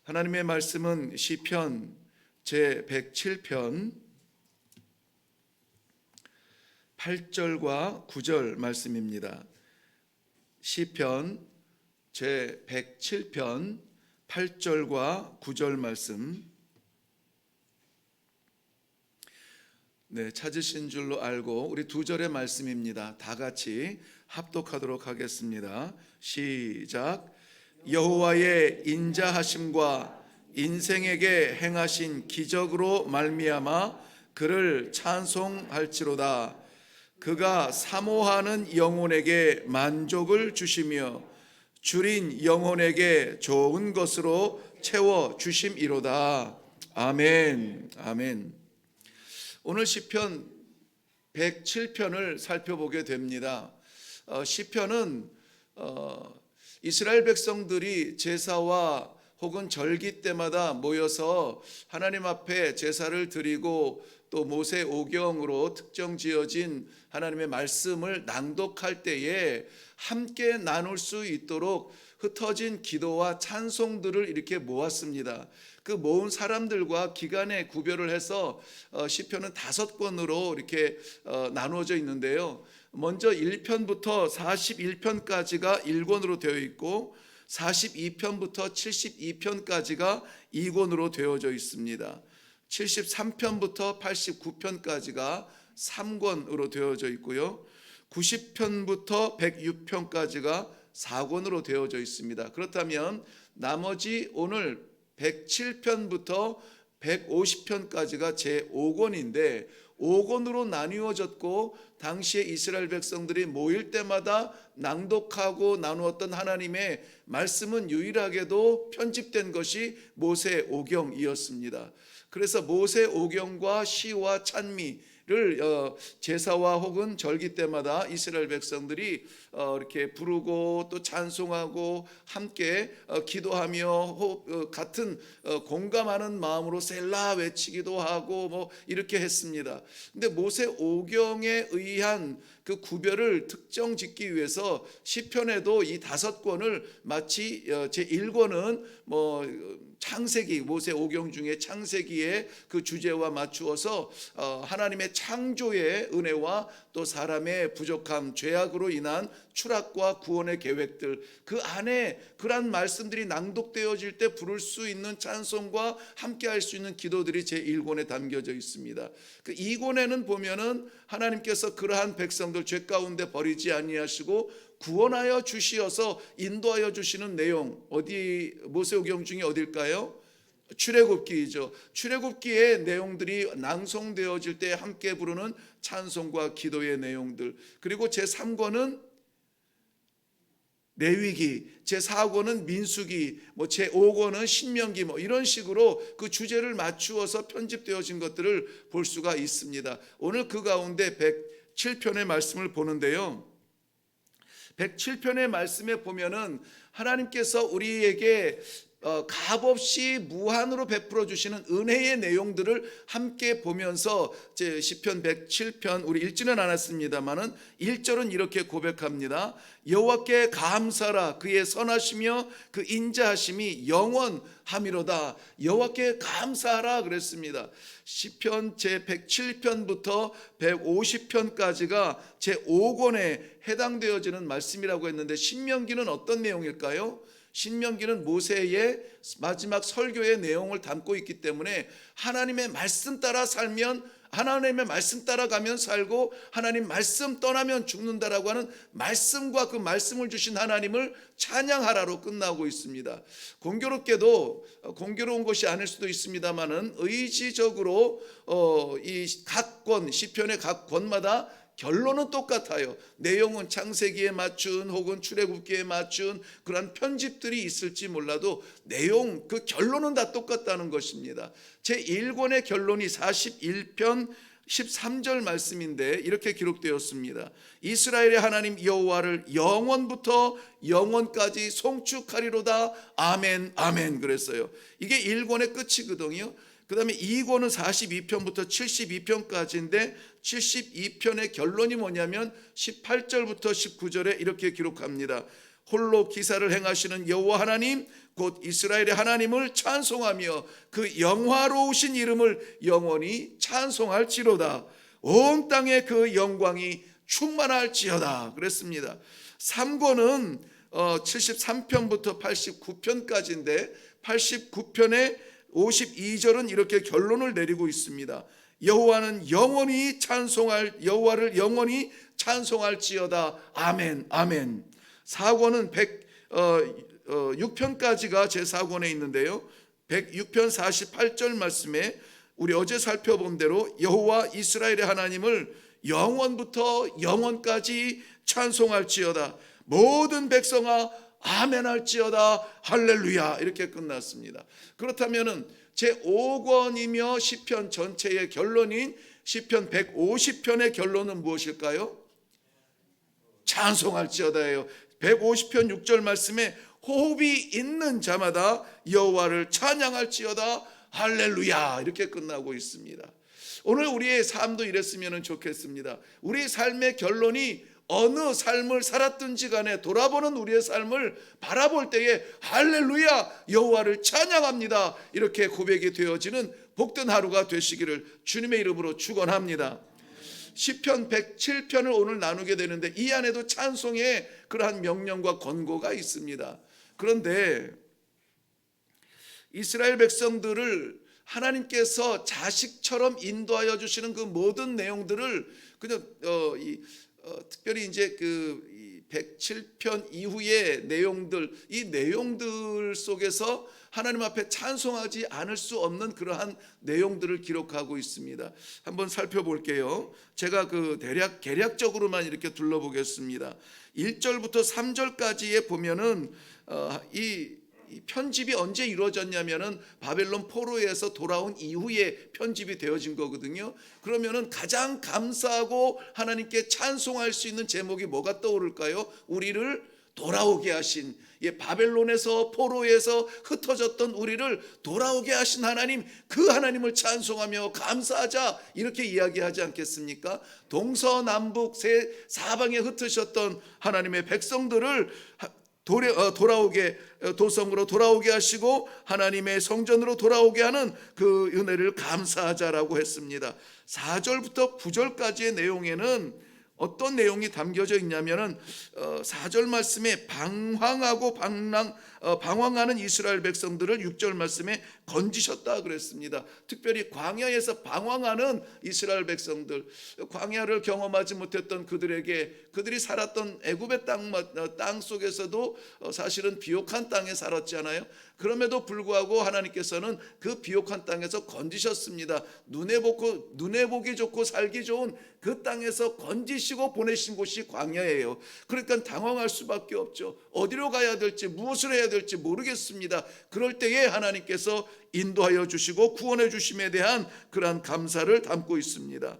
하나님의 말씀은 시편 제 107편 8절과 9절 말씀입니다. 시편 제 107편 8절과 9절 말씀, 찾으신 줄로 알고 우리 두 절의 말씀입니다. 다 같이 합독하도록 하겠습니다. 시작. 여호와의 인자하심과 인생에게 행하신 기적으로 말미암아 그를 찬송할지로다. 그가 사모하는 영혼에게 만족을 주시며 줄인 영혼에게 좋은 것으로 채워 주심이로다. 아멘. 아멘. 오늘 시편 107편을 살펴보게 됩니다. 시편은 이스라엘 백성들이 제사와 혹은 절기 때마다 모여서 하나님 앞에 제사를 드리고 또 모세 오경으로 특정 지어진 하나님의 말씀을 낭독할 때에 함께 나눌 수 있도록 흩어진 기도와 찬송들을 이렇게 모았습니다. 그 모은 사람들과 기간에 구별을 해서 시편은 5권으로 이렇게 나누어져 있는데요. 먼저 1편부터 41편까지가 1권으로 되어 있고 42편부터 72편까지가 2권으로 되어져 있습니다. 73편부터 89편까지가 3권으로 되어져 있고요. 90편부터 106편까지가 4권으로 되어져 있습니다. 그렇다면 나머지 오늘 107편부터 150편까지가 제5권인데 5권으로 나뉘어졌고 당시에 이스라엘 백성들이 모일 때마다 낭독하고 나누었던 하나님의 말씀은 유일하게도 편집된 것이 모세 오경이었습니다. 그래서 모세 오경과 시와 찬미를 제사와 혹은 절기 때마다 이스라엘 백성들이 이렇게 부르고 또 찬송하고 함께 기도하며 같은 공감하는 마음으로 셀라 외치기도 하고 뭐 이렇게 했습니다. 근데 모세 오경에 의한 그 구별을 특정 짓기 위해서 시편에도 이 5권을 마치 제1권은 창세기, 모세 오경 중에 창세기의 그 주제와 맞추어서 하나님의 창조의 은혜와 또 사람의 부족함, 죄악으로 인한 추락과 구원의 계획들, 그 안에 그러한 말씀들이 낭독되어질 때 부를 수 있는 찬송과 함께 할 수 있는 기도들이 제1권에 담겨져 있습니다. 그 2권에는 보면은 하나님께서 그러한 백성들 죄 가운데 버리지 아니하시고 구원하여 주시어서 인도하여 주시는 내용, 어디 모세오경 중에 어딜까요? 출애굽기이죠. 출애굽기의 내용들이 낭송되어질 때 함께 부르는 찬송과 기도의 내용들, 그리고 제3권은 레위기, 제4권은 민수기, 제5권은 신명기, 이런 식으로 그 주제를 맞추어서 편집되어진 것들을 볼 수가 있습니다. 오늘 그 가운데 107편의 말씀을 보는데요. 107편의 말씀에 보면은 하나님께서 우리에게 값없이 무한으로 베풀어 주시는 은혜의 내용들을 함께 보면서 제 시편 107편 우리 읽지는 않았습니다만은 1절은 이렇게 고백합니다. 여호와께 감사라. 그의 선하시며 그 인자하심이 영원함이로다. 여호와께 감사하라 그랬습니다. 시편 제 107편부터 150편까지가 제 5권에 해당되어지는 말씀이라고 했는데 신명기는 어떤 내용일까요? 신명기는 모세의 마지막 설교의 내용을 담고 있기 때문에 하나님의 말씀 따라 살면, 하나님의 말씀 따라가면 살고 하나님 말씀 떠나면 죽는다라고 하는 말씀과 그 말씀을 주신 하나님을 찬양하라로 끝나고 있습니다. 공교롭게도 공교로운 것이 아닐 수도 있습니다만은 의지적으로 이 각 권, 시편의 각 권마다 결론은 똑같아요. 내용은 창세기에 맞춘 혹은 출애굽기에 맞춘 그런 편집들이 있을지 몰라도 내용, 그 결론은 다 똑같다는 것입니다. 제1권의 결론이 41편 13절 말씀인데 이렇게 기록되었습니다. 이스라엘의 하나님 여호와를 영원부터 영원까지 송축하리로다. 아멘 아멘 그랬어요. 이게 1권의 끝이거든요. 그 다음에 2권은 42편부터 72편까지인데 72편의 결론이 뭐냐면 18절부터 19절에 이렇게 기록합니다. 홀로 기사를 행하시는 여호와 하나님 곧 이스라엘의 하나님을 찬송하며 그 영화로우신 이름을 영원히 찬송할지로다. 온 땅에 그 영광이 충만할지어다 그랬습니다. 3권은 73편부터 89편까지인데 89편의 52절은 이렇게 결론을 내리고 있습니다. 여호와는 영원히 여호와를 영원히 찬송할지어다. 아멘 아멘. 4권은 106편까지가 제4권에 있는데요. 106편 48절 말씀에 우리 어제 살펴본 대로 여호와 이스라엘의 하나님을 영원부터 영원까지 찬송할지어다. 모든 백성아 아멘 할지어다. 할렐루야. 이렇게 끝났습니다. 그렇다면은 제5권이며 시편 전체의 결론인 시편 150편의 결론은 무엇일까요? 찬송할지어다예요. 150편 6절 말씀에 호흡이 있는 자마다 여호와를 찬양할지어다. 할렐루야. 이렇게 끝나고 있습니다. 오늘 우리의 삶도 이랬으면 좋겠습니다. 우리 삶의 결론이 어느 삶을 살았든지 간에 돌아보는 우리의 삶을 바라볼 때에 할렐루야 여호와를 찬양합니다. 이렇게 고백이 되어지는 복된 하루가 되시기를 주님의 이름으로 축원합니다. 시편 107편을 오늘 나누게 되는데 이 안에도 찬송의 그러한 명령과 권고가 있습니다. 그런데 이스라엘 백성들을 하나님께서 자식처럼 인도하여 주시는 그 모든 내용들을 그냥 특별히 이제 그 107편 이후의 내용들, 이 내용들 속에서 하나님 앞에 찬송하지 않을 수 없는 그러한 내용들을 기록하고 있습니다. 한번 살펴볼게요. 제가 그 개략적으로만 이렇게 둘러보겠습니다. 1절부터 3절까지에 보면은 이 편집이 언제 이루어졌냐면은 바벨론 포로에서 돌아온 이후에 편집이 되어진 거거든요. 그러면은 가장 감사하고 하나님께 찬송할 수 있는 제목이 뭐가 떠오를까요? 우리를 돌아오게 하신, 바벨론에서 포로에서 흩어졌던 우리를 돌아오게 하신 하나님, 그 하나님을 찬송하며 감사하자 이렇게 이야기하지 않겠습니까? 동서남북 사방에 흩으셨던 하나님의 백성들을 돌아오게, 도성으로 돌아오게 하시고 하나님의 성전으로 돌아오게 하는 그 은혜를 감사하자라고 했습니다. 4절부터 9절까지의 내용에는 어떤 내용이 담겨져 있냐면은 4절 말씀에 방황하는 이스라엘 백성들을 6절 말씀에 건지셨다 그랬습니다. 특별히 광야에서 방황하는 이스라엘 백성들, 광야를 경험하지 못했던 그들이 살았던 애굽의 땅 속에서도 사실은 비옥한 땅에 살았잖아요. 그럼에도 불구하고 하나님께서는 그 비옥한 땅에서 건지셨습니다. 눈에 보기 좋고 살기 좋은 그 땅에서 건지시고 보내신 곳이 광야예요. 그러니까 당황할 수밖에 없죠. 어디로 가야 될지 무엇을 해야 될지 모르겠습니다. 그럴 때에 하나님께서 인도하여 주시고 구원해 주심에 대한 그러한 감사를 담고 있습니다.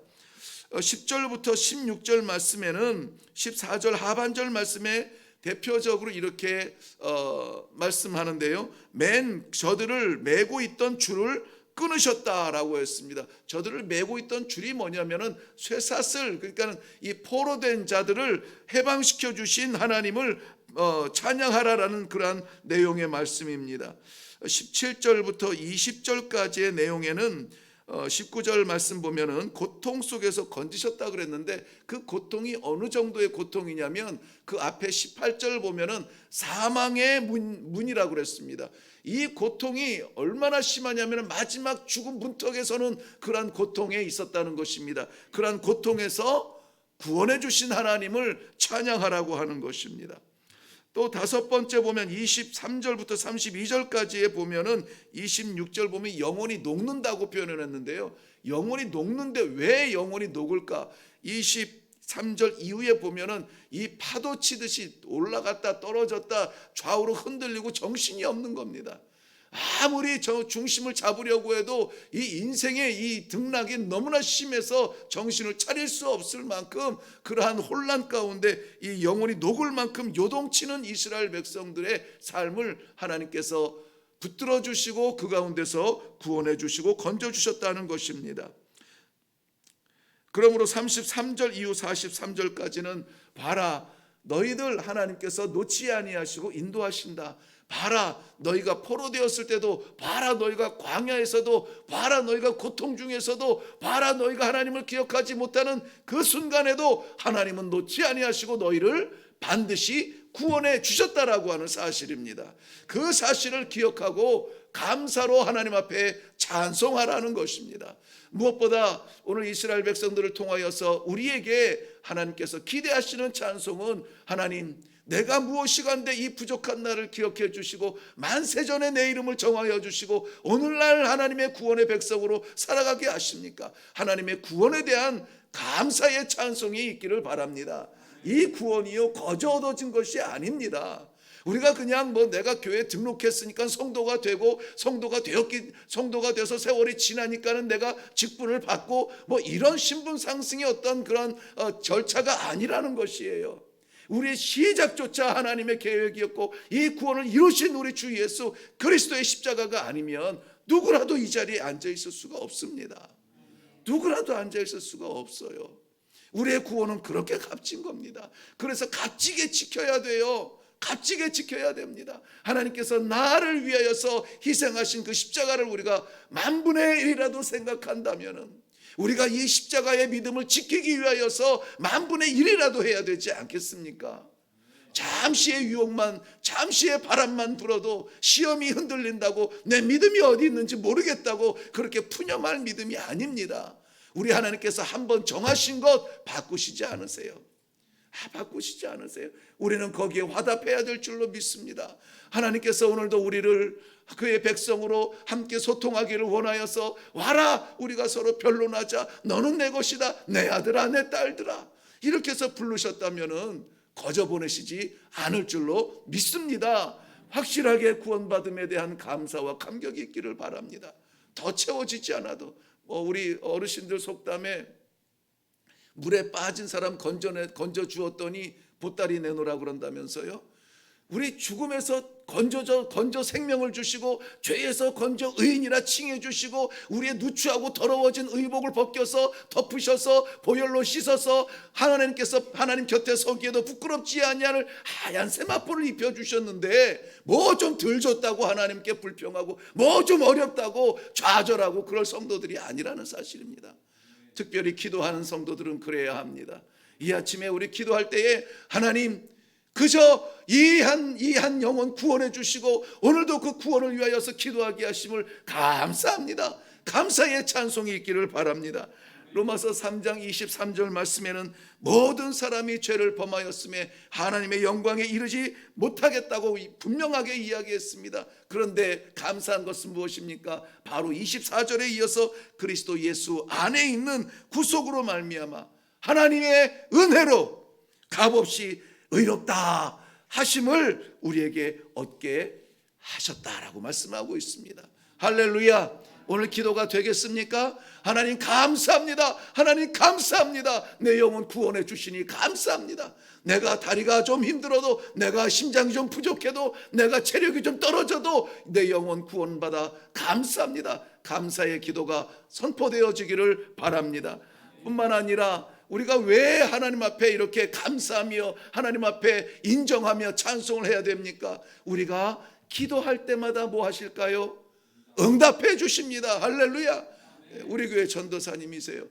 10절부터 16절 말씀에는 14절 하반절 말씀에 대표적으로 이렇게 말씀하는데요. 저들을 메고 있던 줄을 끊으셨다라고 했습니다. 저들을 메고 있던 줄이 뭐냐면은 쇠사슬, 그러니까 이 포로된 자들을 해방시켜 주신 하나님을 찬양하라라는 그러한 내용의 말씀입니다. 17절부터 20절까지의 내용에는 19절 말씀 보면은 고통 속에서 건지셨다 그랬는데 그 고통이 어느 정도의 고통이냐면 그 앞에 18절 보면은 사망의 문이라고 그랬습니다. 이 고통이 얼마나 심하냐면 마지막 죽음 문턱에서는 그러한 고통에 있었다는 것입니다. 그러한 고통에서 구원해 주신 하나님을 찬양하라고 하는 것입니다. 또 다섯 번째 보면 23절부터 32절까지에 보면은 26절 보면 영혼이 녹는다고 표현을 했는데요. 영혼이 녹는데 왜 영혼이 녹을까? 23절 이후에 보면은 이 파도 치듯이 올라갔다 떨어졌다 좌우로 흔들리고 정신이 없는 겁니다. 아무리 저 중심을 잡으려고 해도 이 인생의 이 등락이 너무나 심해서 정신을 차릴 수 없을 만큼 그러한 혼란 가운데 이 영혼이 녹을 만큼 요동치는 이스라엘 백성들의 삶을 하나님께서 붙들어 주시고 그 가운데서 구원해 주시고 건져 주셨다는 것입니다. 그러므로 33절 이후 43절까지는 봐라, 너희들 하나님께서 놓지 아니하시고 인도하신다. 봐라, 너희가 포로되었을 때도, 봐라, 너희가 광야에서도, 봐라, 너희가 고통 중에서도, 봐라, 너희가 하나님을 기억하지 못하는 그 순간에도 하나님은 놓지 아니하시고 너희를 반드시 구원해 주셨다라고 하는 사실입니다. 그 사실을 기억하고 감사로 하나님 앞에 찬송하라는 것입니다. 무엇보다 오늘 이스라엘 백성들을 통하여서 우리에게 하나님께서 기대하시는 찬송은, 하나님, 내가 무엇이간데 이 부족한 나를 기억해 주시고 만세전에 내 이름을 정하여 주시고 오늘날 하나님의 구원의 백성으로 살아가게 하십니까? 하나님의 구원에 대한 감사의 찬송이 있기를 바랍니다. 이 구원이요 거저 얻어진 것이 아닙니다. 우리가 그냥 내가 교회에 등록했으니까 성도가 되고, 성도가 돼서 세월이 지나니까는 내가 직분을 받고 이런 신분 상승의 어떤 그런 절차가 아니라는 것이에요. 우리의 시작조차 하나님의 계획이었고, 이 구원을 이루신 우리 주 예수 그리스도의 십자가가 아니면 누구라도 이 자리에 앉아 있을 수가 없습니다. 누구라도 앉아 있을 수가 없어요. 우리의 구원은 그렇게 값진 겁니다. 그래서 값지게 지켜야 돼요. 값지게 지켜야 됩니다. 하나님께서 나를 위하여서 희생하신 그 십자가를 우리가 만분의 1이라도 생각한다면, 우리가 이 십자가의 믿음을 지키기 위하여서 만분의 1이라도 해야 되지 않겠습니까? 잠시의 유혹만, 잠시의 바람만 불어도 시험이 흔들린다고 내 믿음이 어디 있는지 모르겠다고 그렇게 푸념할 믿음이 아닙니다. 우리 하나님께서 한번 정하신 것 바꾸시지 않으세요. 바꾸시지 않으세요. 우리는 거기에 화답해야 될 줄로 믿습니다. 하나님께서 오늘도 우리를 그의 백성으로 함께 소통하기를 원하여서, 와라, 우리가 서로 변론하자, 너는 내 것이다, 내 아들아, 내 딸들아, 이렇게 해서 부르셨다면은 거저 보내시지 않을 줄로 믿습니다. 확실하게 구원받음에 대한 감사와 감격이 있기를 바랍니다. 더 채워지지 않아도, 우리 어르신들 속담에 물에 빠진 사람 건져 주었더니 보따리 내놓으라 그런다면서요. 우리 죽음에서 건져 생명을 주시고, 죄에서 건져 의인이라 칭해 주시고, 우리의 누추하고 더러워진 의복을 벗겨서 덮으셔서 보혈로 씻어서 하나님 곁에 서기에도 부끄럽지 아니할 하얀 세마포를 입혀 주셨는데, 뭐 좀 덜 줬다고 하나님께 불평하고, 뭐 좀 어렵다고 좌절하고 그럴 성도들이 아니라는 사실입니다. 특별히 기도하는 성도들은 그래야 합니다. 이 아침에 우리 기도할 때에, 하나님, 그저 이 한 영혼 구원해 주시고 오늘도 그 구원을 위하여서 기도하게 하심을 감사합니다. 감사의 찬송이 있기를 바랍니다. 로마서 3장 23절 말씀에는 모든 사람이 죄를 범하였음에 하나님의 영광에 이르지 못하겠다고 분명하게 이야기했습니다. 그런데 감사한 것은 무엇입니까? 바로 24절에 이어서 그리스도 예수 안에 있는 구속으로 말미암아 하나님의 은혜로 값없이 의롭다 하심을 우리에게 얻게 하셨다라고 말씀하고 있습니다. 할렐루야. 오늘 기도가 되겠습니까? 하나님 감사합니다. 하나님 감사합니다. 내 영혼 구원해 주시니 감사합니다. 내가 다리가 좀 힘들어도, 내가 심장이 좀 부족해도, 내가 체력이 좀 떨어져도 내 영혼 구원받아 감사합니다. 감사의 기도가 선포되어지기를 바랍니다. 뿐만 아니라 우리가 왜 하나님 앞에 이렇게 감사하며 하나님 앞에 인정하며 찬송을 해야 됩니까? 우리가 기도할 때마다 뭐 하실까요? 응답해 주십니다. 할렐루야. 우리 교회 전도사님이세요.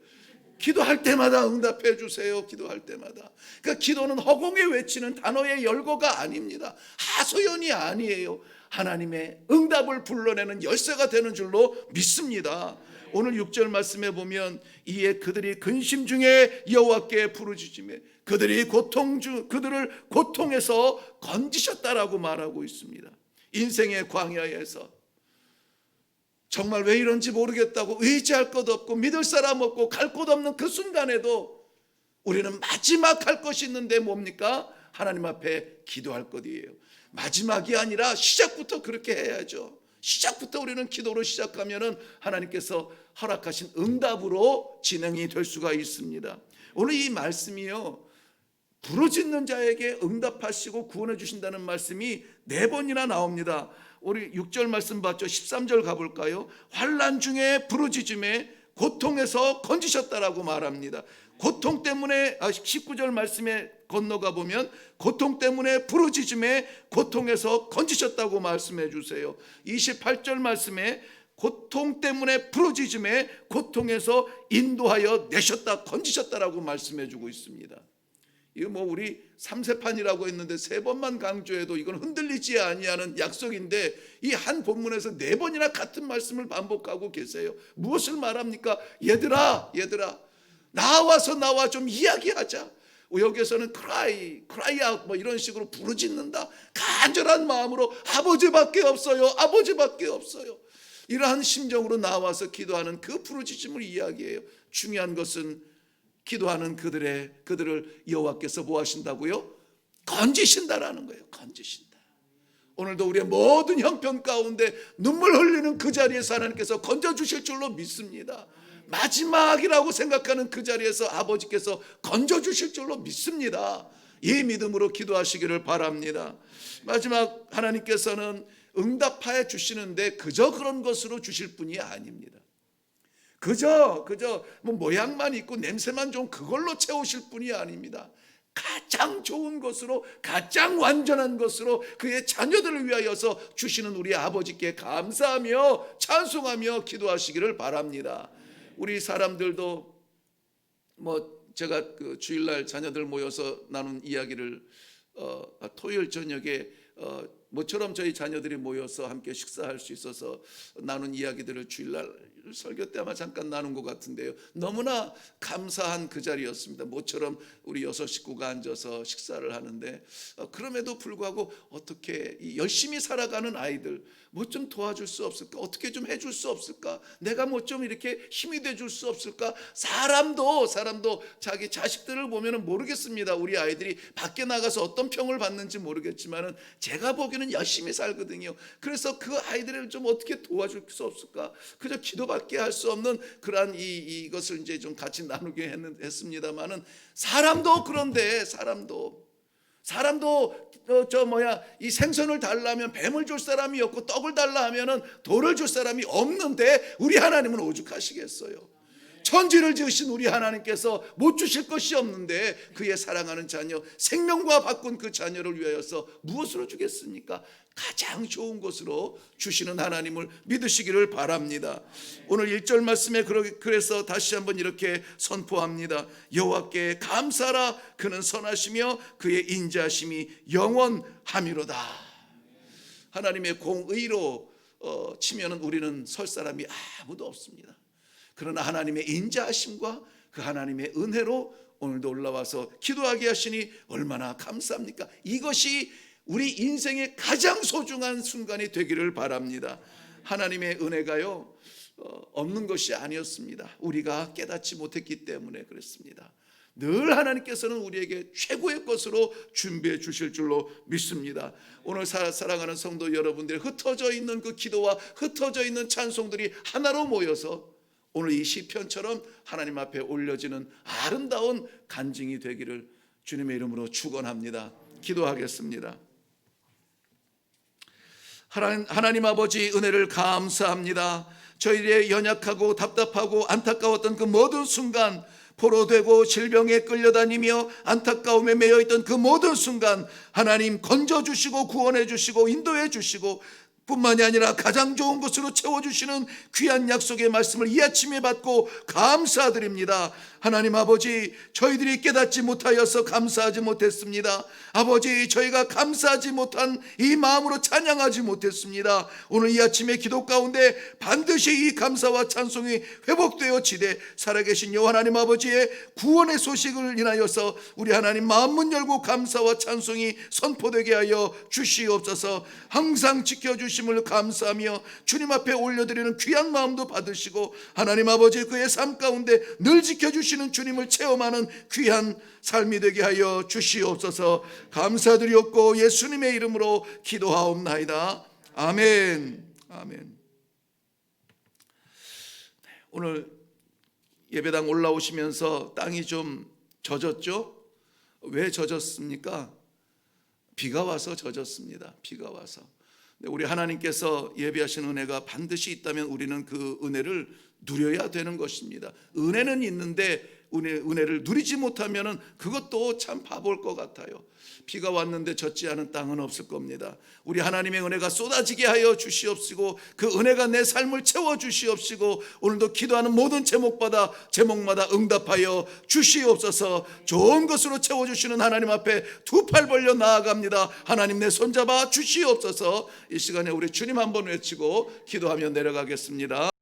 기도할 때마다 응답해 주세요. 기도할 때마다. 그러니까 기도는 허공에 외치는 단어의 열거가 아닙니다. 하소연이 아니에요. 하나님의 응답을 불러내는 열쇠가 되는 줄로 믿습니다. 오늘 6절 말씀에 보면, 이에 그들이 근심 중에 여호와께 부르짖으며 그들을 고통에서 건지셨다라고 말하고 있습니다. 인생의 광야에서 정말 왜 이런지 모르겠다고 의지할 것 없고 믿을 사람 없고 갈 곳 없는 그 순간에도 우리는 마지막 할 것이 있는데 뭡니까? 하나님 앞에 기도할 것이에요. 마지막이 아니라 시작부터 그렇게 해야죠. 시작부터 우리는 기도로 시작하면은 하나님께서 허락하신 응답으로 진행이 될 수가 있습니다. 오늘 이 말씀이요, 부르짖는 자에게 응답하시고 구원해 주신다는 말씀이 4번이나 나옵니다. 우리 6절 말씀 봤죠? 13절 가볼까요? 환난 중에 부르짖음에 고통에서 건지셨다라고 말합니다. 고통 때문에 19절 말씀에 건너가 보면 고통 때문에 부르짖음에 고통에서 건지셨다고 말씀해 주세요. 28절 말씀에 고통 때문에 부르짖음에 고통에서 인도하여 내셨다, 건지셨다라고 말씀해 주고 있습니다. 이거 뭐 우리 3세판이라고 했는데 3번만 강조해도 이건 흔들리지 아니하는 약속인데 이 한 본문에서 4번이나 같은 말씀을 반복하고 계세요. 무엇을 말합니까? 얘들아 나와 좀 이야기하자. 여기에서는 cry out 뭐 이런 식으로 부르짖는다. 간절한 마음으로 아버지밖에 없어요. 이러한 심정으로 나와서 기도하는 그 부르짖음을 이야기해요. 중요한 것은 기도하는 그들을 여호와께서 뭐 하신다고요? 건지신다라는 거예요. 건지신다. 오늘도 우리의 모든 형편 가운데 눈물 흘리는 그 자리에서 하나님께서 건져주실 줄로 믿습니다. 마지막이라고 생각하는 그 자리에서 아버지께서 건져주실 줄로 믿습니다. 이 믿음으로 기도하시기를 바랍니다. 마지막, 하나님께서는 응답하여 주시는데 그저 그런 것으로 주실 분이 아닙니다. 그저 뭐 모양만 있고 냄새만 좋은 그걸로 채우실 분이 아닙니다. 가장 좋은 것으로, 가장 완전한 것으로 그의 자녀들을 위하여서 주시는 우리 아버지께 감사하며 찬송하며 기도하시기를 바랍니다. 우리 사람들도 뭐 제가 그 주일날 자녀들 모여서 나눈 이야기를 토요일 저녁에 모처럼 저희 자녀들이 모여서 함께 식사할 수 있어서 나눈 이야기들을 주일날 설교 때 아마 잠깐 나눈 것 같은데요. 너무나 감사한 그 자리였습니다. 모처럼 우리 6 식구가 앉아서 식사를 하는데 그럼에도 불구하고 어떻게 열심히 살아가는 아이들 뭐 좀 도와줄 수 없을까? 어떻게 좀 해줄 수 없을까? 내가 뭐 좀 이렇게 힘이 돼줄 수 없을까? 사람도 자기 자식들을 보면 모르겠습니다. 우리 아이들이 밖에 나가서 어떤 평을 받는지 모르겠지만은 제가 보기에는 열심히 살거든요. 그래서 그 아이들을 좀 어떻게 도와줄 수 없을까? 그저 기도밖에 할 수 없는 그러한 이것을 이제 좀 같이 나누게 했습니다만은 사람도 그런데 사람도 이 생선을 달라면 뱀을 줄 사람이 없고 떡을 달라 하면은 돌을 줄 사람이 없는데 우리 하나님은 오죽하시겠어요. 천지를 지으신 우리 하나님께서 못 주실 것이 없는데 그의 사랑하는 자녀, 생명과 바꾼 그 자녀를 위하여서 무엇으로 주겠습니까? 가장 좋은 것으로 주시는 하나님을 믿으시기를 바랍니다. 오늘 1절 말씀에 그래서 다시 한번 이렇게 선포합니다. 여호와께 감사하라. 그는 선하시며 그의 인자하심이 영원함이로다. 하나님의 공의로 치면은 우리는 설 사람이 아무도 없습니다. 그러나 하나님의 인자하심과 그 하나님의 은혜로 오늘도 올라와서 기도하게 하시니 얼마나 감사합니까? 이것이 우리 인생의 가장 소중한 순간이 되기를 바랍니다. 하나님의 은혜가요 없는 것이 아니었습니다. 우리가 깨닫지 못했기 때문에 그렇습니다. 늘 하나님께서는 우리에게 최고의 것으로 준비해 주실 줄로 믿습니다. 오늘 사랑하는 성도 여러분들의 흩어져 있는 그 기도와 흩어져 있는 찬송들이 하나로 모여서 오늘 이 시편처럼 하나님 앞에 올려지는 아름다운 간증이 되기를 주님의 이름으로 축원합니다. 기도하겠습니다. 하나님 아버지, 은혜를 감사합니다. 저희의 연약하고 답답하고 안타까웠던 그 모든 순간, 포로되고 질병에 끌려다니며 안타까움에 매여있던 그 모든 순간 하나님 건져주시고 구원해 주시고 인도해 주시고 뿐만이 아니라 가장 좋은 것으로 채워주시는 귀한 약속의 말씀을 이 아침에 받고 감사드립니다. 하나님 아버지, 저희들이 깨닫지 못하여서 감사하지 못했습니다. 아버지, 저희가 감사하지 못한 이 마음으로 찬양하지 못했습니다. 오늘 이 아침의 기도 가운데 반드시 이 감사와 찬송이 회복되어지되 살아계신 여호와 하나님 아버지의 구원의 소식을 인하여서 우리 하나님 마음문 열고 감사와 찬송이 선포되게 하여 주시옵소서. 항상 지켜주심을 감사하며 주님 앞에 올려드리는 귀한 마음도 받으시고 하나님 아버지 그의 삶 가운데 늘 지켜주시는 주님을 체험하는 귀한 삶이 되게 하여 주시옵소서. 감사드리옵고 예수님의 이름으로 기도하옵나이다. 아멘. 아멘. 오늘 예배당 올라오시면서 땅이 좀 젖었죠? 왜 젖었습니까? 비가 와서 젖었습니다. 비가 와서. 우리 하나님께서 예비하신 은혜가 반드시 있다면 우리는 그 은혜를 누려야 되는 것입니다. 은혜는 있는데 은혜를 누리지 못하면은 그것도 참 바보일 것 같아요. 비가 왔는데 젖지 않은 땅은 없을 겁니다. 우리 하나님의 은혜가 쏟아지게 하여 주시옵시고 그 은혜가 내 삶을 채워 주시옵시고 오늘도 기도하는 모든 제목마다 응답하여 주시옵소서. 좋은 것으로 채워 주시는 하나님 앞에 두 팔 벌려 나아갑니다. 하나님 내 손잡아 주시옵소서. 이 시간에 우리 주님 한번 외치고 기도하며 내려가겠습니다.